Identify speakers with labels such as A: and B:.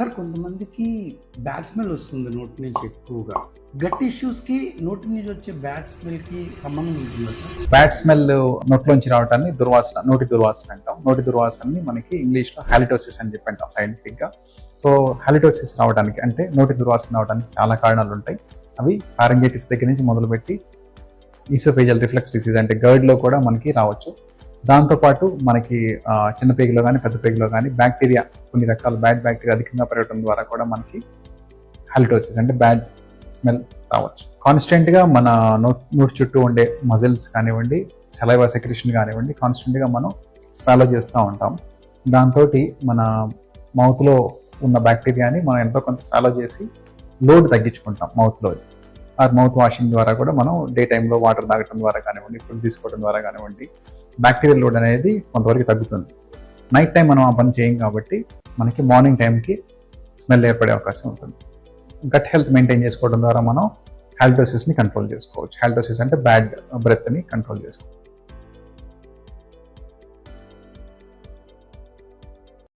A: Sir కొంతమందికి bad smell వస్తుంది నోటి నుంచి ఎక్కువగా. గట్ ఇష్యూస్కి నోటి నుంచి వచ్చే బ్యాడ్ స్మెల్కి సంబంధం ఉంటుందా సార్?
B: బ్యాడ్ స్మెల్ నోట్లోంచి రావడాన్ని దుర్వాసన, నోటి దుర్వాసన అంటాం. నోటి దుర్వాసనని మనకి ఇంగ్లీష్లో హాలిటోసిస్ అని చెప్పి అంటాం సైంటిఫిక్గా. సో హాలిటోసిస్ రావడానికి అంటే నోటి దుర్వాసన రావడానికి చాలా కారణాలు ఉంటాయి. అవి ఫారింగైటిస్ దగ్గర నుంచి మొదలుపెట్టి ఈసోఫేజియల్ రిఫ్లెక్స్ డిసీజ్ అంటే గర్డ్లో కూడా మనకి రావచ్చు. దాంతోపాటు మనకి చిన్న పేగులో కానీ పెద్ద పేగులో కానీ బ్యాక్టీరియా, కొన్ని రకాల బ్యాడ్ బ్యాక్టీరియా అధికంగా పెరగడం ద్వారా కూడా మనకి హాలిటోసిస్ అంటే బ్యాడ్ స్మెల్ రావచ్చు. కాన్స్టెంట్గా మన నోటి చుట్టూ ఉండే మజిల్స్ కానివ్వండి, సలైవా సెక్రెషన్ కానివ్వండి, కాన్స్టెంట్గా మనం స్వాలో చేస్తూ ఉంటాం. దాంతో మన మౌత్లో ఉన్న బ్యాక్టీరియాని మనం ఎంతో కొంత స్వాలో చేసి లోడ్ తగ్గించుకుంటాం మౌత్లో. ఆ మౌత్ వాషింగ్ ద్వారా కూడా మనం డే టైంలో వాటర్ తాగడం ద్వారా కానివ్వండి, ఫుడ్ తీసుకోవడం ద్వారా కానివ్వండి బ్యాక్టీరియల్ లోడ్ అనేది కొంతవరకు తగ్గుతుంది. నైట్ టైం మనం ఆ పని చేయం కాబట్టి మనకి మార్నింగ్ టైంకి స్మెల్ ఏర్పడే అవకాశం ఉంటుంది. గట్ హెల్త్ మెయింటైన్ చేసుకోవడం ద్వారా మనం హాలిటోసిస్ని కంట్రోల్ చేసుకోవచ్చు. హాలిటోసిస్ అంటే బ్యాడ్ బ్రెత్ని కంట్రోల్ చేసుకోవచ్చు.